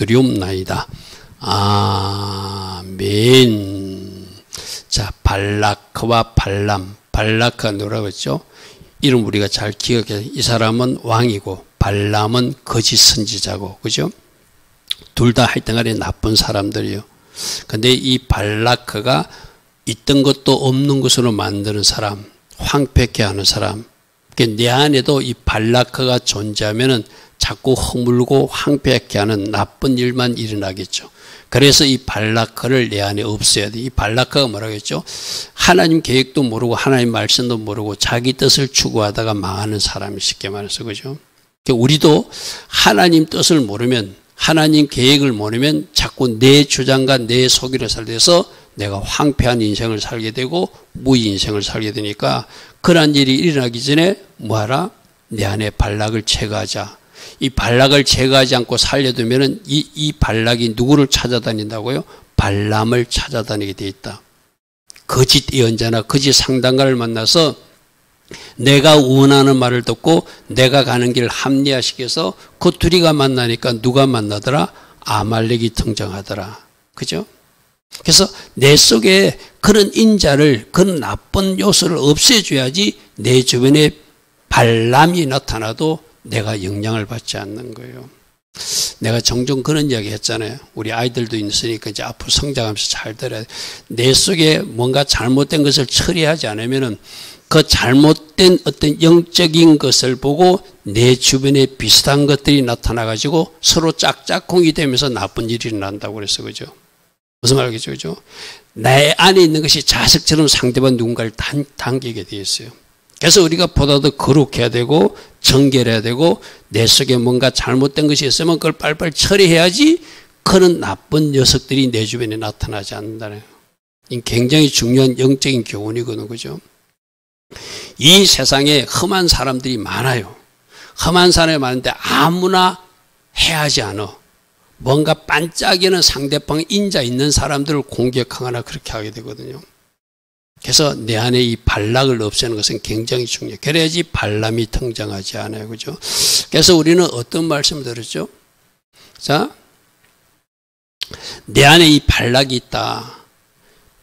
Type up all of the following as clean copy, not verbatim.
두려움나이다. 아멘. 자, 발라크와 발람. 발라크가 누구라고 했죠? 이름 우리가 잘 기억해야 돼. 이 사람은 왕이고 발람은 거짓 선지자고, 그죠? 둘 다 하여튼간에 나쁜 사람들이요. 근데 이 발라크가 있던 것도 없는 것으로 만드는 사람, 황폐케 하는 사람. 내 안에도 이 발라크가 존재하면은 자꾸 허물고 황폐케 하는 나쁜 일만 일어나겠죠. 그래서 이 발라크를 내 안에 없애야 돼. 이 발라크가 뭐라고 했죠? 하나님 계획도 모르고 하나님 말씀도 모르고 자기 뜻을 추구하다가 망하는 사람이, 쉽게 말해서, 그죠? 우리도 하나님 뜻을 모르면, 하나님 계획을 모르면 자꾸 내 주장과 내 속이로 살면서 내가 황폐한 인생을 살게 되고 무의 인생을 살게 되니까, 그러한 일이 일어나기 전에 뭐하라? 내 안에 발락을 제거하자. 이 발락을 제거하지 않고 살려두면은 이 발락이 누구를 찾아다닌다고요? 발람을 찾아다니게 돼 있다. 거짓 예언자나 거짓 상담가를 만나서 내가 원하는 말을 듣고 내가 가는 길을 합리화시켜서 그 둘이가 만나니까 누가 만나더라? 아말렉이 등장하더라. 그죠? 그래서 내 속에 그런 인자를, 그런 나쁜 요소를 없애줘야지 내 주변에 발람이 나타나도 내가 영향을 받지 않는 거예요. 내가 종종 그런 이야기 했잖아요. 우리 아이들도 있으니까 이제 앞으로 성장하면서 잘 들어야 돼. 내 속에 뭔가 잘못된 것을 처리하지 않으면은 그 잘못된 어떤 영적인 것을 보고 내 주변에 비슷한 것들이 나타나가지고 서로 짝짝꿍이 되면서 나쁜 일이 일어난다고 그랬어. 그죠? 무슨 말이겠죠? 그죠? 내 안에 있는 것이 자석처럼 상대방 누군가를 당기게 되어 있어요. 그래서 우리가 보다 더 거룩해야 되고 정결해야 되고 내 속에 뭔가 잘못된 것이 있으면 그걸 빨리빨리 처리해야지 그런 나쁜 녀석들이 내 주변에 나타나지 않는다는 거예요. 이 굉장히 중요한 영적인 교훈이거든요. 그죠? 이 세상에 험한 사람들이 많아요. 험한 사람이 많은데 아무나 해하지 않아. 뭔가 반짝이는 상대방 인자 있는 사람들을 공격하거나 그렇게 하게 되거든요. 그래서 내 안에 이 발락을 없애는 것은 굉장히 중요해요. 그래야지 발람이 등장하지 않아요. 그죠? 그래서 우리는 어떤 말씀을 들었죠? 자, 내 안에 이 발락이 있다.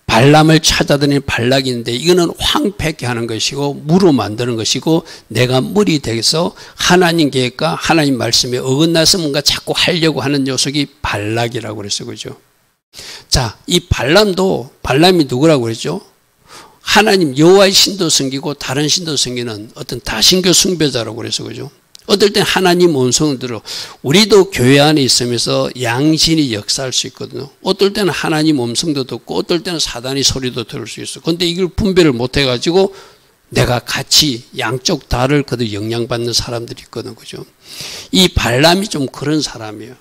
발람을 찾아다니는 발락이 있는데 이거는 황폐케 하는 것이고 무로 만드는 것이고 내가 물이 되어서 하나님 계획과 하나님 말씀에 어긋나서 뭔가 자꾸 하려고 하는 녀석이 발락이라고 그랬어요. 그죠? 자, 이 발람이 누구라고 그랬죠? 하나님 여호와의 신도 섬기고 다른 신도 섬기는 어떤 다신교 숭배자라고 그래서, 그죠? 어떨 땐 하나님 음성을 들어. 우리도 교회 안에 있으면서 양신이 역사할 수 있거든요. 어떨 때는 하나님 음성도 듣고 어떨 때는 사단의 소리도 들을 수 있어. 그런데 이걸 분별을 못 해가지고 내가 같이 양쪽 다를 그들 영향받는 사람들이 있거든. 그죠? 이 발람이 좀 그런 사람이에요.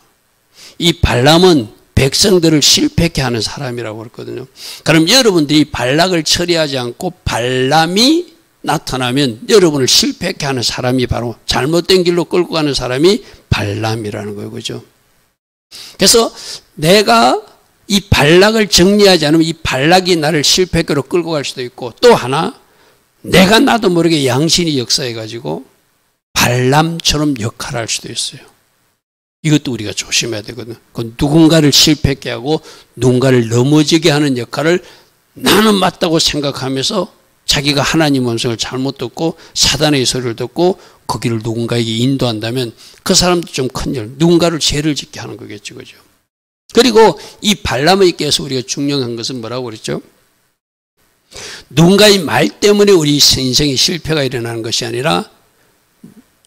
이 발람은 백성들을 실패케 하는 사람이라고 그랬거든요. 그럼 여러분들이 발락을 처리하지 않고 발람이 나타나면 여러분을 실패케 하는 사람이 바로 잘못된 길로 끌고 가는 사람이 발람이라는 거예요. 그죠? 그래서 내가 이 발락을 정리하지 않으면 이 발락이 나를 실패케로 끌고 갈 수도 있고, 또 하나 내가 나도 모르게 양신이 역사해가지고 발람처럼 역할을 할 수도 있어요. 이것도 우리가 조심해야 되거든요. 그 누군가를 실패케 하고 누군가를 넘어지게 하는 역할을 나는 맞다고 생각하면서 자기가 하나님 음성을 잘못 듣고 사단의 소리를 듣고 거기를 누군가에게 인도한다면 그 사람도 좀 큰 일, 누군가를 죄를 짓게 하는 거겠죠. 그죠? 그리고 이 발람에 있게서 우리가 중요한 것은 뭐라고 그랬죠? 누군가의 말 때문에 우리 인생에 실패가 일어나는 것이 아니라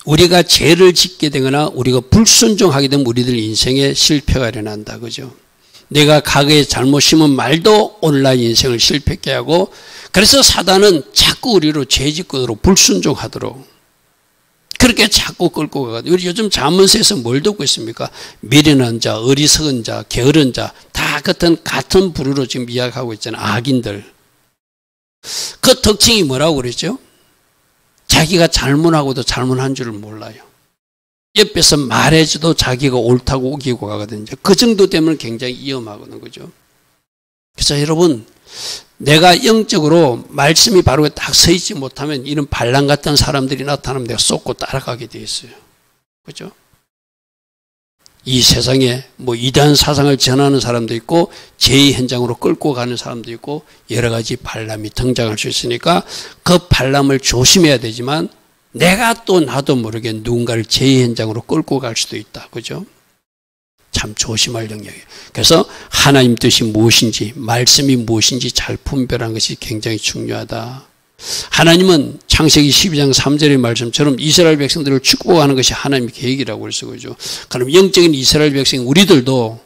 우리가 죄를 짓게 되거나 우리가 불순종하게 되면 우리들 인생에 실패가 일어난다. 그죠? 내가 과거에 잘못 심은 말도 오늘날 인생을 실패케 하고, 그래서 사단은 자꾸 우리로 죄짓고로 불순종하도록 그렇게 자꾸 끌고 가거든요. 우리 요즘 잠언서에서 뭘 듣고 있습니까? 미련한 자, 어리석은 자, 게으른 자, 다 같은 부류로 지금 이야기하고 있잖아요. 악인들. 그 특징이 뭐라고 그랬죠? 자기가 잘못하고도 잘못한 줄을 몰라요. 옆에서 말해줘도 자기가 옳다고 우기고 가거든요. 그 정도 되면 굉장히 위험하거든요. 그죠? 그래서 여러분, 내가 영적으로 말씀이 바로 딱 서 있지 못하면 이런 발람 같은 사람들이 나타나면 내가 쏟고 따라가게 돼 있어요. 그죠? 이 세상에 뭐 이단 사상을 전하는 사람도 있고 제의 현장으로 끌고 가는 사람도 있고 여러 가지 발람이 등장할 수 있으니까 그 발람을 조심해야 되지만 내가 또 나도 모르게 누군가를 제의 현장으로 끌고 갈 수도 있다. 그죠? 참 조심할 영역이에요. 그래서 하나님 뜻이 무엇인지 말씀이 무엇인지 잘 분별하는 것이 굉장히 중요하다. 하나님은 창세기 12장 3절의 말씀처럼 이스라엘 백성들을 축복하는 것이 하나님의 계획이라고 그래서 그죠. 그럼 영적인 이스라엘 백성 우리들도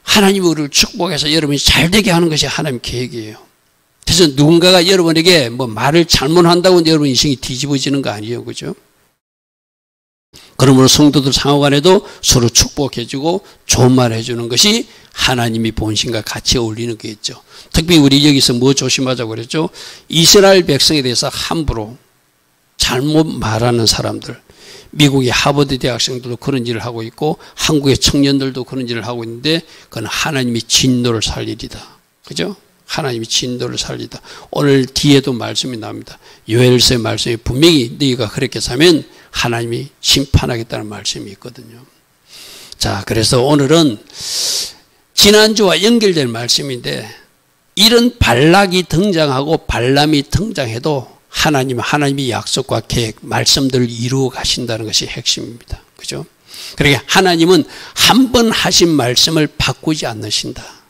하나님이 우리를 축복해서 여러분이 잘되게 하는 것이 하나님의 계획이에요. 그래서 누군가가 여러분에게 뭐 말을 잘못한다고 여러분 인생이 뒤집어지는 거 아니에요. 그죠? 그러므로 성도들 상호간에도 서로 축복해주고 좋은 말 해주는 것이 하나님이 본신과 같이 어울리는 거겠죠. 특히 우리 여기서 뭐 조심하자고 그랬죠? 이스라엘 백성에 대해서 함부로 잘못 말하는 사람들, 미국의 하버드 대학생들도 그런 일을 하고 있고 한국의 청년들도 그런 일을 하고 있는데 그건 하나님이 진노를 살 일이다. 그죠? 하나님이 진노를 살리다. 오늘 뒤에도 말씀이 나옵니다. 요엘서의 말씀이 분명히 너희가 그렇게 사면 하나님이 심판하겠다는 말씀이 있거든요. 자, 그래서 오늘은 지난주와 연결된 말씀인데 이런 발락이 등장하고 발람이 등장해도 하나님이 약속과 계획, 말씀들을 이루어 가신다는 것이 핵심입니다. 그죠? 그러니까 하나님은 한 번 하신 말씀을 바꾸지 않으신다.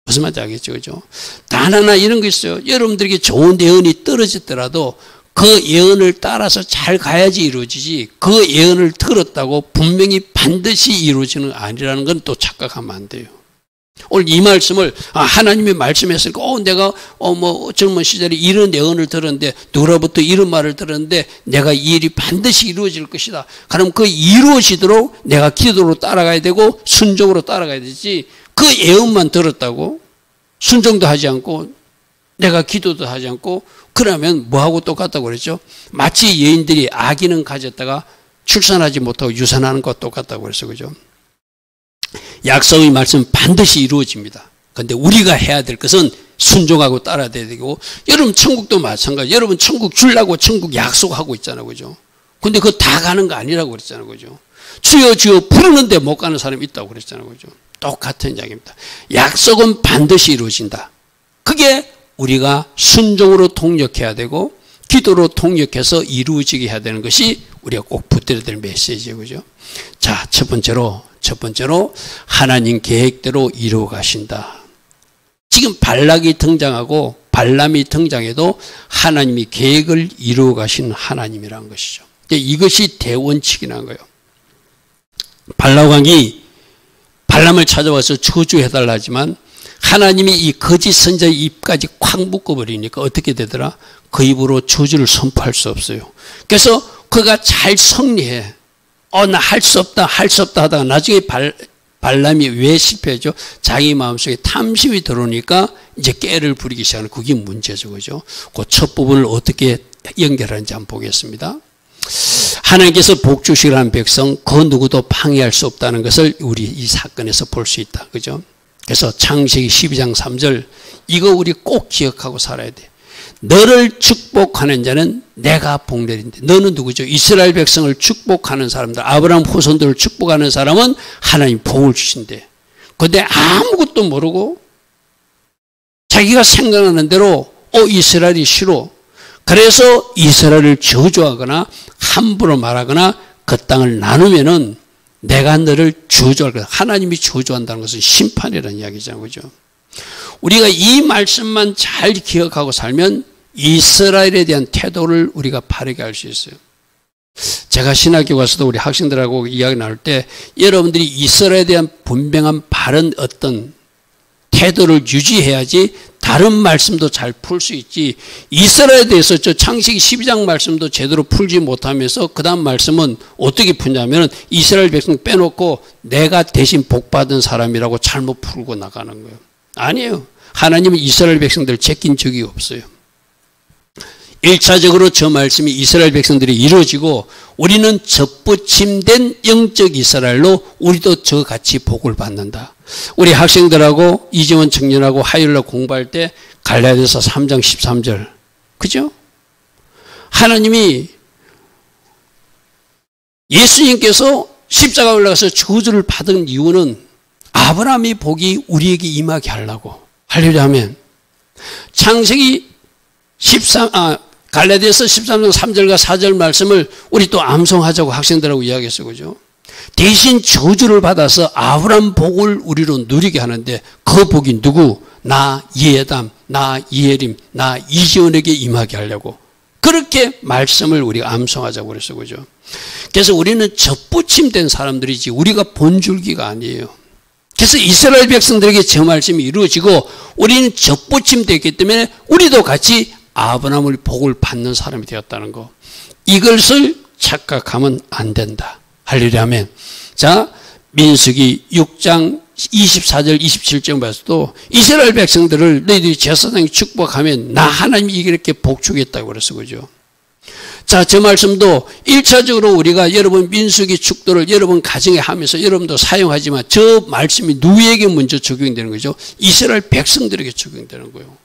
무슨 말인지 알겠죠? 그죠? 단 하나 이런 거 있어요. 여러분들에게 좋은 예언이 떨어졌더라도 그 예언을 따라서 잘 가야지 이루어지지 그 예언을 들었다고 분명히 반드시 이루어지는 아니라는 건 또 착각하면 안 돼요. 오늘 이 말씀을 하나님이 말씀했으니까 내가 뭐 젊은 시절에 이런 예언을 들었는데 누구로부터 이런 말을 들었는데 내가 이 일이 반드시 이루어질 것이다. 그럼 그 이루어지도록 내가 기도로 따라가야 되고 순종으로 따라가야 되지 그 예언만 들었다고 순종도 하지 않고 내가 기도도 하지 않고 그러면 뭐하고 똑같다고 그랬죠? 마치 여인들이 아기는 가졌다가 출산하지 못하고 유산하는 것과 똑같다고 그랬어. 그죠? 약속의 말씀은 반드시 이루어집니다. 그런데 우리가 해야 될 것은 순종하고 따라야 되고 여러분 천국도 마찬가지. 여러분 천국 주려고 천국 약속하고 있잖아요. 그죠? 근데 그거 다 가는 거 아니라고 그랬잖아요. 그죠? 주여 주여 부르는데 못 가는 사람이 있다고 그랬잖아요. 그죠? 똑같은 이야기입니다. 약속은 반드시 이루어진다. 그게 우리가 순종으로 통역해야 되고 기도로 통역해서 이루어지게 해야 되는 것이 우리가 꼭 붙들어야 될 메시지예요. 그죠? 자, 첫 번째로 하나님 계획대로 이루어 가신다. 지금 발락이 등장하고 발람이 등장해도 하나님이 계획을 이루어 가신 하나님이라는 것이죠. 이것이 대원칙이라는 거예요. 발락 왕이 발람을 찾아와서 저주해달라 하지만 하나님이 이 거짓 선자의 입까지 콱 묶어버리니까 어떻게 되더라? 그 입으로 저주를 선포할 수 없어요. 그래서 그가 잘 성리해. 나 할 수 없다 하다가 나중에 발람이 왜 실패했죠? 자기 마음속에 탐심이 들어오니까 이제 깨를 부리기 시작하는 그게 문제죠. 그죠? 그 첫 부분을 어떻게 연결하는지 한번 보겠습니다. 하나님께서 복 주시라는 백성 그 누구도 방해할 수 없다는 것을 우리 이 사건에서 볼 수 있다. 그죠? 그래서 창세기 12장 3절 이거 우리 꼭 기억하고 살아야 돼. 너를 축복하는 자는 내가 복 내린다. 너는 누구죠? 이스라엘 백성을 축복하는 사람들, 아브라함 후손들을 축복하는 사람은 하나님 복을 주신대. 그런데 아무것도 모르고 자기가 생각하는 대로 이스라엘이 싫어. 그래서 이스라엘을 저주하거나 함부로 말하거나 그 땅을 나누면은 내가 너를 저주할 거다. 하나님이 저주한다는 것은 심판이라는 이야기잖아요. 그죠? 우리가 이 말씀만 잘 기억하고 살면 이스라엘에 대한 태도를 우리가 바르게 할 수 있어요. 제가 신학교 가서도 우리 학생들하고 이야기 나눌 때 여러분들이 이스라엘에 대한 분명한 바른 어떤 태도를 유지해야지 다른 말씀도 잘 풀 수 있지. 이스라엘에 대해서 저 창세기 12장 말씀도 제대로 풀지 못하면서 그 다음 말씀은 어떻게 푸냐면 이스라엘 백성 빼놓고 내가 대신 복받은 사람이라고 잘못 풀고 나가는 거예요. 아니에요. 하나님은 이스라엘 백성들을 제낀 적이 없어요. 1차적으로 저 말씀이 이스라엘 백성들이 이루어지고 우리는 접붙임된 영적 이스라엘로 우리도 저같이 복을 받는다. 우리 학생들하고 이재원 청년하고 화요일날 공부할 때 갈라디아서 3장 13절 그죠? 하나님이 예수님께서 십자가 올라가서 저주를 받은 이유는 아브라함의 복이 우리에게 임하게 하려고. 할렐루야 하면 창세기 갈라디아서 13장 3절과 4절 말씀을 우리 또 암송하자고 학생들하고 이야기했어요. 그죠? 대신 저주를 받아서 아브라함 복을 우리로 누리게 하는데 그 복이 누구? 나 예담, 나 이혜림, 나 이지원에게 임하게 하려고. 그렇게 말씀을 우리가 암송하자고 그랬어요. 그죠? 그래서 우리는 접붙임된 사람들이지 우리가 본줄기가 아니에요. 그래서 이스라엘 백성들에게 저 말씀이 이루어지고 우리는 접붙임되기 때문에 우리도 같이 아브라함의 복을 받는 사람이 되었다는 거. 이것을 착각하면 안 된다. 할렐루야 아멘. 자, 민수기 6장 24절 27절 말씀도 이스라엘 백성들을 너희들이 제사장이 축복하면 나 하나님이 이렇게 복 주겠다고 그랬어. 그죠? 자, 저 말씀도 1차적으로 우리가 여러분 민수기 축도를 여러분 가정에 하면서 여러분도 사용하지만 저 말씀이 누구에게 먼저 적용되는 거죠? 이스라엘 백성들에게 적용되는 거예요.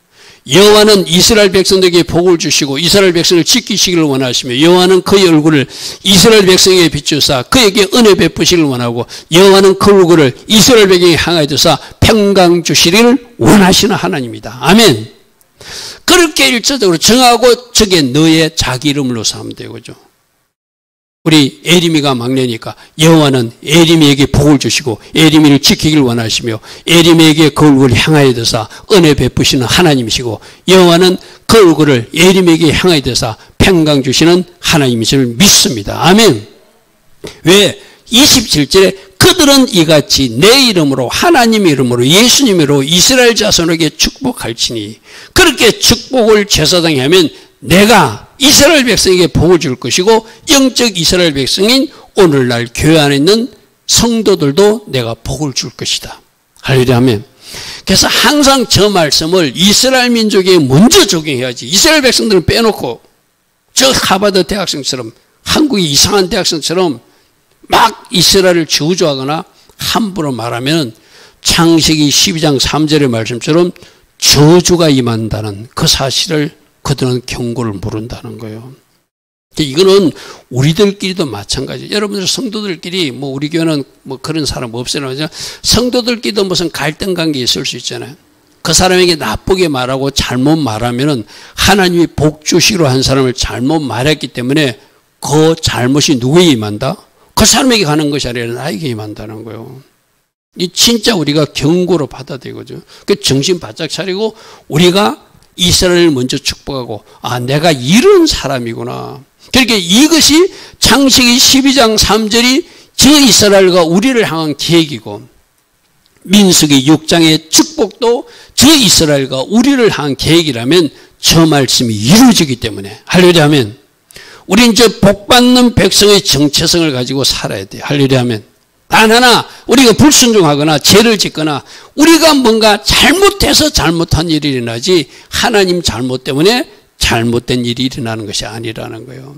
여호와는 이스라엘 백성들에게 복을 주시고 이스라엘 백성을 지키시기를 원하시며 여호와는 그의 얼굴을 이스라엘 백성에게 비추사 그에게 은혜 베푸시기를 원하고 여호와는 그 얼굴을 이스라엘 백성에게 향하여 두사 평강 주시기를 원하시는 하나님이다. 아멘. 그렇게 일차적으로 정하고 저게 너의 자기 이름으로 삼으면 되고 그죠? 우리 에리미가 막내니까 여호와는 에리미에게 복을 주시고 에리미를 지키기를 원하시며 에리미에게 그 얼굴을 향하여 드사 은혜 베푸시는 하나님이시고 여호와는 그 얼굴을 에리미에게 향하여 드사 평강 주시는 하나님이심을 믿습니다. 아멘. 왜? 27절에 그들은 이같이 내 이름으로 하나님 이름으로 예수님 이름으로 이스라엘 자손에게 축복할지니 그렇게 축복을 제사장이 하면 내가 이스라엘 백성에게 복을 줄 것이고 영적 이스라엘 백성인 오늘날 교회 안에 있는 성도들도 내가 복을 줄 것이다. 할렐루야 아멘. 그래서 항상 저 말씀을 이스라엘 민족에 먼저 적용해야지. 이스라엘 백성들은 빼놓고 저 하버드 대학생처럼 한국의 이상한 대학생처럼 막 이스라엘을 저주하거나 함부로 말하면 창세기 12장 3절의 말씀처럼 저주가 임한다는 그 사실을 그들은 경고를 모른다는 거예요. 이거는 우리들끼리도 마찬가지예요. 여러분들 성도들끼리 뭐 우리 교회는 뭐 그런 사람 없어요. 성도들끼리도 무슨 갈등 관계 있을 수 있잖아요. 그 사람에게 나쁘게 말하고 잘못 말하면은 하나님이 복 주시기로 한 사람을 잘못 말했기 때문에 그 잘못이 누구에게 임한다? 그 사람에게 가는 것이 아니라 나에게 임한다는 거예요. 이 진짜 우리가 경고로 받아들이거죠. 그 정신 바짝 차리고 우리가 이스라엘을 먼저 축복하고 아 내가 이런 사람이구나. 그렇게 이것이 창세기 12장 3절이 저 이스라엘과 우리를 향한 계획이고 민수기 6장의 축복도 저 이스라엘과 우리를 향한 계획이라면 저 말씀이 이루어지기 때문에 할렐루야 하면 우린 저 복받는 백성의 정체성을 가지고 살아야 돼요. 할렐루야 하면 단 하나 우리가 불순종하거나 죄를 짓거나 우리가 뭔가 잘못해서 잘못한 일이 일어나지 하나님 잘못 때문에 잘못된 일이 일어나는 것이 아니라는 거예요.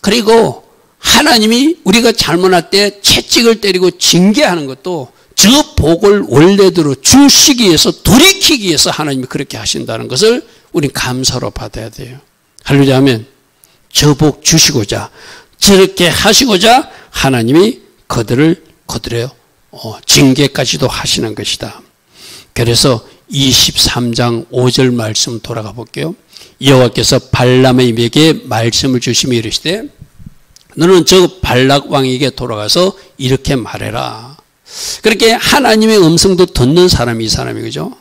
그리고 하나님이 우리가 잘못할 때 채찍을 때리고 징계하는 것도 저 복을 원래대로 주시기 위해서 돌이키기 위해서 하나님이 그렇게 하신다는 것을 우린 감사로 받아야 돼요. 할렐루야 하면 저 복 주시고자 저렇게 하시고자 하나님이 그들의 징계까지도 하시는 것이다. 그래서 23장 5절 말씀 돌아가 볼게요. 여호와께서 발람에게 말씀을 주시며 이르시되 너는 저 발락 왕에게 돌아가서 이렇게 말해라. 그렇게 하나님의 음성도 듣는 사람이 이 사람이 그죠?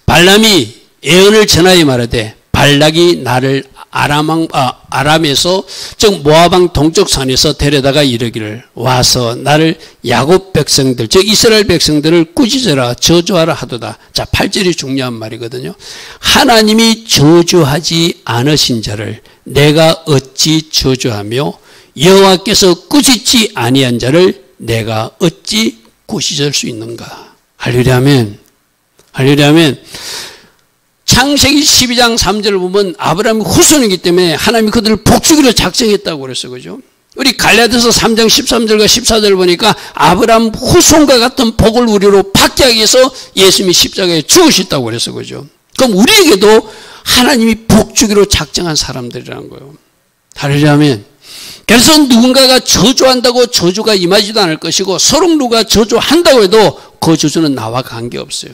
발람이 예언을 전하여 말하되 발락이 나를 아람에서 즉 모압왕 동쪽 산에서 데려다가 이르기를 와서 나를 야곱 백성들 즉 이스라엘 백성들을 꾸짖어라 저주하라 하도다. 자 8절이 중요한 말이거든요. 하나님이 저주하지 않으신 자를 내가 어찌 저주하며 여호와께서 꾸짖지 아니한 자를 내가 어찌 꾸짖을 수 있는가. 할렐루야 아멘. 할렐루야 아멘. 창세기 12장 3절을 보면 아브라함이 후손이기 때문에 하나님이 그들을 복주기로 작정했다고 그랬어요. 그죠? 우리 갈라디아서 3장 13절과 14절을 보니까 아브라함 후손과 같은 복을 우리로 받게 하기 위해서 예수님이 십자가에 죽으셨다고 그랬어요. 그죠? 그럼 우리에게도 하나님이 복주기로 작정한 사람들이라는 거예요. 할렐루야 아멘. 그래서 누군가가 저주한다고 저주가 임하지도 않을 것이고 서로 누가 저주한다고 해도 그 저주는 나와 관계없어요.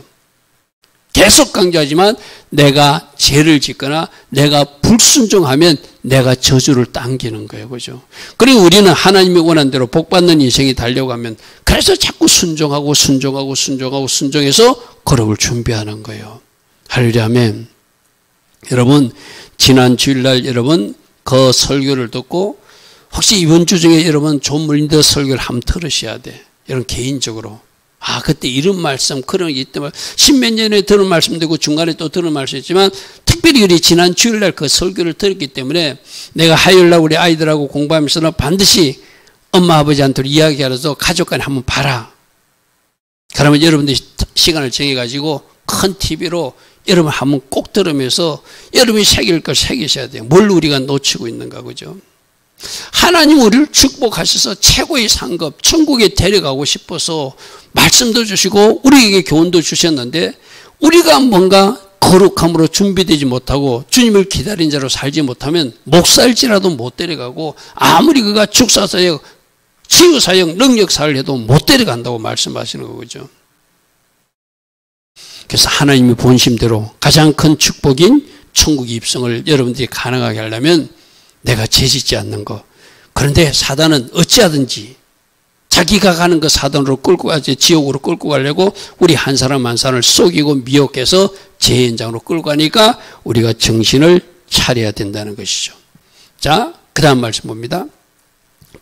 계속 강조하지만 내가 죄를 짓거나 내가 불순종하면 내가 저주를 당기는 거예요. 그죠? 그리고 우리는 하나님이 원하는 대로 복받는 인생이 달려가면 그래서 자꾸 순종해서 거룩을 준비하는 거예요. 할렐루야 아멘. 여러분 지난 주일날 여러분 그 설교를 듣고 혹시 이번 주 중에 여러분 존 물린더 설교를 한번 들으셔야 돼. 여러분 개인적으로. 아 그때 이런 말씀 그런 게 있더만 십몇 년에 들은 말씀도 있고 중간에 또 들은 말씀이 있지만 특별히 우리 지난 주일날 그 설교를 들었기 때문에 내가 화요일날 우리 아이들하고 공부하면서는 반드시 엄마 아버지한테 이야기하면서 가족 간에 한번 봐라. 그러면 여러분들이 시간을 정해가지고 큰 TV로 여러분 한번 꼭 들으면서 여러분이 새길 걸 새기셔야 돼요. 뭘 우리가 놓치고 있는가 그죠? 하나님 우리를 축복하셔서 최고의 상급 천국에 데려가고 싶어서 말씀도 주시고 우리에게 교훈도 주셨는데 우리가 뭔가 거룩함으로 준비되지 못하고 주님을 기다린 자로 살지 못하면 목살지라도 못 데려가고 아무리 그가 축사사역 치유사역 능력사를 해도 못 데려간다고 말씀하시는 거죠. 그래서 하나님의 본심대로 가장 큰 축복인 천국 입성을 여러분들이 가능하게 하려면 내가 죄짓지 않는 거. 그런데 사단은 어찌하든지 자기가 가는 그 사단으로 끌고 가지 지옥으로 끌고 가려고 우리 한 사람 한 사람을 속이고 미혹해서 죄 현장으로 끌고 가니까 우리가 정신을 차려야 된다는 것이죠. 자, 그 다음 말씀 봅니다.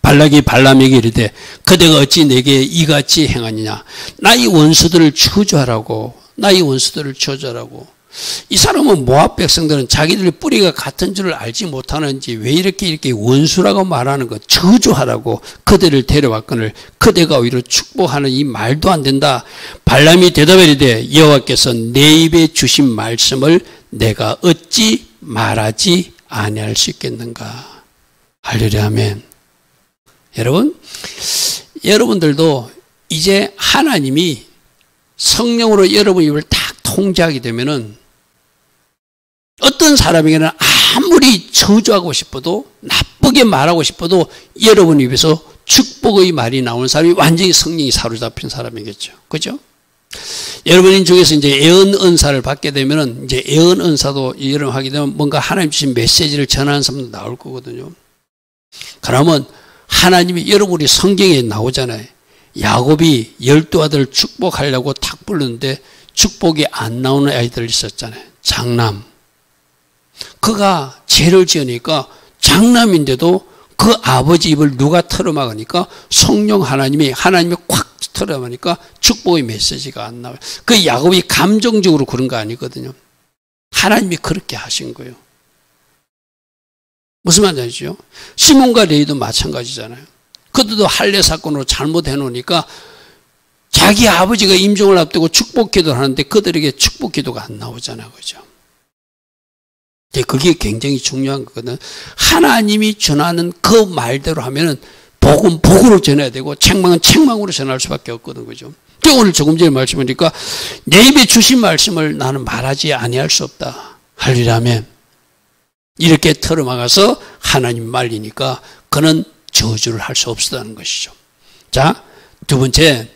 발락이 발람에게 이르되 그대가 어찌 내게 이같이 행하느냐. 나의 원수들을 저주하라고. 나의 원수들을 저주하라고. 이 사람은 모압 백성들은 자기들 뿌리가 같은 줄을 알지 못하는지 왜 이렇게 원수라고 말하는 것 저주하라고 그들을 데려왔거늘 그대가 오히려 축복하는 이 말도 안 된다. 발람이 대답하리되 여호와께서 내 입에 주신 말씀을 내가 어찌 말하지 아니할 수 있겠는가. 할렐루야 아멘. 여러분들도 이제 하나님이 성령으로 여러분 입을 딱 통제하게 되면은 어떤 사람에게는 아무리 저주하고 싶어도 나쁘게 말하고 싶어도 여러분 입에서 축복의 말이 나오는 사람이 완전히 성령이 사로잡힌 사람이겠죠. 그죠? 여러분 중에서 이제 예언 은사를 받게 되면은 이제 예언 은사도 여러분 하게 되면 뭔가 하나님 주신 메시지를 전하는 사람도 나올 거거든요. 그러면 하나님이 여러분 우리 성경에 나오잖아요. 야곱이 12아들 축복하려고 탁 불렀는데 축복이 안 나오는 아이들 있었잖아요. 장남. 그가 죄를 지으니까 장남인데도 그 아버지 입을 누가 털어막으니까 성령 하나님이 콱 털어막으니까 축복의 메시지가 안 나와요. 그 야곱이 감정적으로 그런 거 아니거든요. 하나님이 그렇게 하신 거예요. 무슨 말인지 아시죠? 시몬과 레위도 마찬가지잖아요. 그들도 할례 사건으로 잘못해 놓으니까 자기 아버지가 임종을 앞두고 축복 기도를 하는데 그들에게 축복 기도가 안 나오잖아요. 그죠? 그게 굉장히 중요한 거거든. 하나님이 전하는 그 말대로 하면은 복은 복으로 전해야 되고 책망은 책망으로 전할 수밖에 없거든. 그죠? 오늘 조금 전에 말씀하니까 내 입에 주신 말씀을 나는 말하지 아니할 수 없다. 할렐루야 아멘. 이렇게 털어막아서 하나님 말리니까 그는 저주를 할 수 없었다는 것이죠. 자, 두 번째.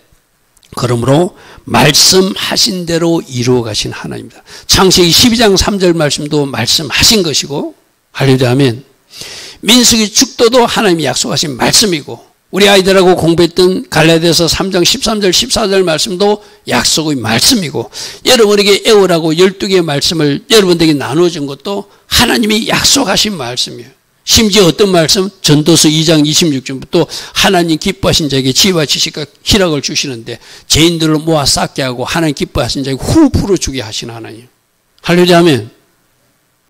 그러므로 말씀하신 대로 이루어 가신 하나님입니다. 창세기 12장 3절 말씀도 말씀하신 것이고 할렐루야 아멘. 민수기 축도도 하나님이 약속하신 말씀이고 우리 아이들하고 공부했던 갈라디아서 3장 13절 14절 말씀도 약속의 말씀이고 여러분에게 애월하고 12개의 말씀을 여러분들에게 나눠준 것도 하나님이 약속하신 말씀이에요. 심지어 어떤 말씀? 전도서 2장 26절부터 하나님 기뻐하신 자에게 지혜와 지식과 희락을 주시는데 죄인들을 모아 쌓게 하고 하나님 기뻐하신 자에게 후 풀어주게 하시는 하나님. 할렐루야 아멘.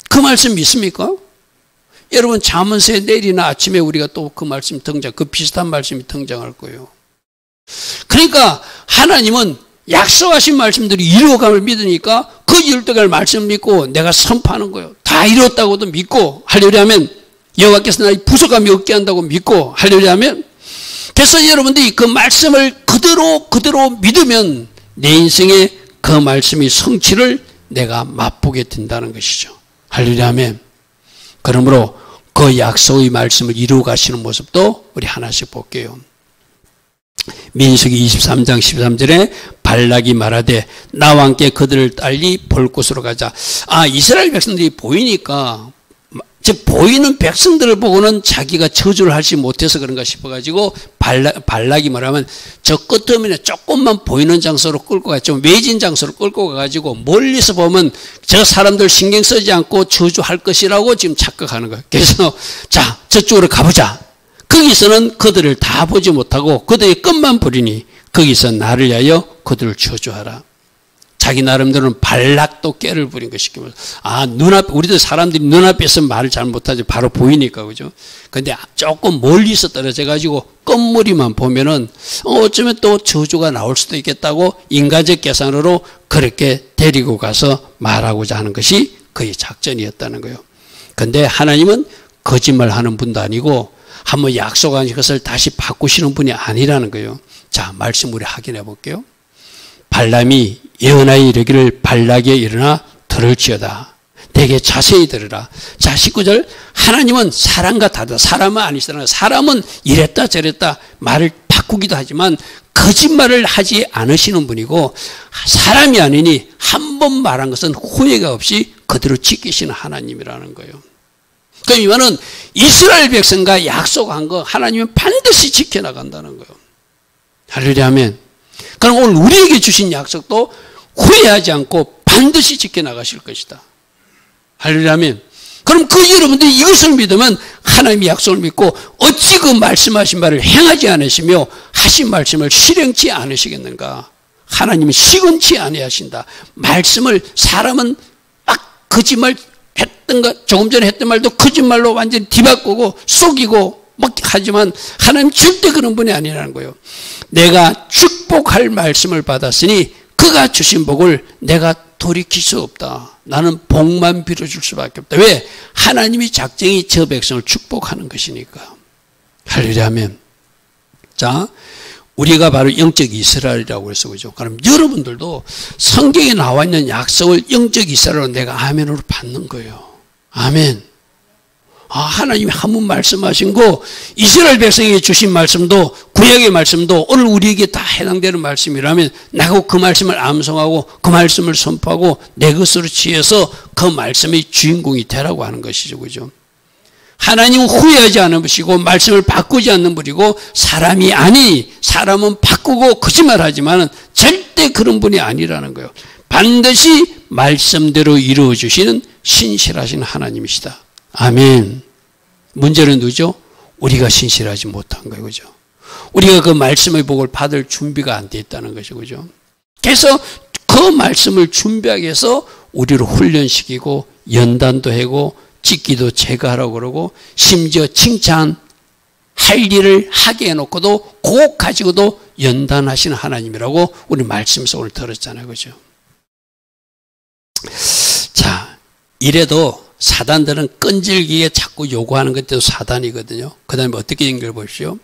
그 말씀 믿습니까? 여러분 잠언서에 내일이나 아침에 우리가 또 그 말씀 그 비슷한 말씀이 등장할 거예요. 그러니까 하나님은 약속하신 말씀들이 이루어감을 믿으니까 그 12가지 말씀 믿고 내가 선포하는 거예요. 다 이뤘다고도 믿고 할렐루야 아멘. 여호와께서 나의 부족함이 없게 한다고 믿고 할렐루야 하면 그래서 여러분들이 그 말씀을 그대로 믿으면 내 인생에 그 말씀이 성취를 내가 맛보게 된다는 것이죠. 할렐루야 아멘. 그러므로 그 약속의 말씀을 이루어 가시는 모습도 우리 하나씩 볼게요. 민수기 23장 13절에 발락이 말하되 나와 함께 그들을 딸리 볼 곳으로 가자. 이스라엘 백성들이 보이니까, 즉 보이는 백성들을 보고는 자기가 저주를 하지 못해서 그런가 싶어가지고 발락이 말하면 저 끝터미네 조금만 보이는 장소로 끌고 갔죠. 외진 장소로 끌고 가가지고 멀리서 보면 저 사람들 신경 쓰지 않고 저주할 것이라고 지금 착각하는 거예요. 그래서 자, 저쪽으로 가보자. 거기서는 그들을 다 보지 못하고 그들의 끝만 보리니 거기서 나를 위하여 그들을 저주하라. 자기 나름대로는 발락도 깨를 부린 것이기 눈앞, 우리도 사람들이 눈앞에서 말을 잘 못하죠. 바로 보이니까, 그죠? 근데 조금 멀리서 떨어져가지고 끝무리만 보면은, 어쩌면 또 저주가 나올 수도 있겠다고 인간적 계산으로 그렇게 데리고 가서 말하고자 하는 것이 그의 작전이었다는 거예요. 근데 하나님은 거짓말 하는 분도 아니고, 한번 약속한 것을 다시 바꾸시는 분이 아니라는 거예요. 자, 말씀 우리 확인해 볼게요. 발람이 예언하여 이르기를 발락에 일어나 들을지어다. 내게 자세히 들으라. 자, 19절. 하나님은 사람과 다르다. 사람은 아니시잖아요. 사람은 이랬다 저랬다 말을 바꾸기도 하지만 거짓말을 하지 않으시는 분이고, 사람이 아니니 한 번 말한 것은 후회가 없이 그대로 지키시는 하나님이라는 거예요. 그 이유는 이스라엘 백성과 약속한 거 하나님은 반드시 지켜나간다는 거예요. 할렐루야 아멘. 그럼 오늘 우리에게 주신 약속도 후회하지 않고 반드시 지켜나가실 것이다. 할렐루야 아멘. 그럼 그 여러분들이 이것을 믿으면 하나님의 약속을 믿고 어찌 그 말씀하신 바를 행하지 않으시며 하신 말씀을 실행치 않으시겠는가. 하나님은 시건치 아니하신다. 말씀을 사람은 막 거짓말 했던 것, 조금 전에 했던 말도 거짓말로 완전히 뒤바꾸고 속이고 막 하지만 하나님 절대 그런 분이 아니라는 거예요. 내가 축복할 말씀을 받았으니 그가 주신 복을 내가 돌이킬 수 없다. 나는 복만 빌어줄 수밖에 없다. 왜? 하나님의 작정이 저 백성을 축복하는 것이니까. 할렐루야 아멘. 자, 우리가 바로 영적 이스라엘이라고 해서 그죠. 그럼 여러분들도 성경에 나와 있는 약속을 영적 이스라엘로 내가 아멘으로 받는 거예요. 아멘. 하나님이 한 번 말씀하신 거, 이스라엘 백성에게 주신 말씀도, 구약의 말씀도 오늘 우리에게 다 해당되는 말씀이라면 나고 그 말씀을 암송하고 그 말씀을 선포하고 내 것으로 취해서 그 말씀의 주인공이 되라고 하는 것이죠. 그죠? 하나님은 후회하지 않는 분이고 말씀을 바꾸지 않는 분이고 사람이 아니, 사람은 바꾸고 거짓말하지만 절대 그런 분이 아니라는 거예요. 반드시 말씀대로 이루어 주시는 신실하신 하나님이시다. 아멘. 문제는 누구죠? 우리가 신실하지 못한 거예요. 그죠? 우리가 그 말씀의 복을 받을 준비가 안 돼 있다는 것이죠. 그죠? 그래서 그 말씀을 준비하기 위해서 우리를 훈련시키고 연단도 하고 짓기도 제거하라고 그러고 심지어 칭찬할 일을 하게 해놓고도 그거 가지고도 연단하시는 하나님이라고 우리 말씀에서 오늘 들었잖아요. 그죠? 자, 이래도 사단들은 끈질기게 자꾸 요구하는 것도 사단이거든요. 그 다음에 어떻게 연결해 보십시오.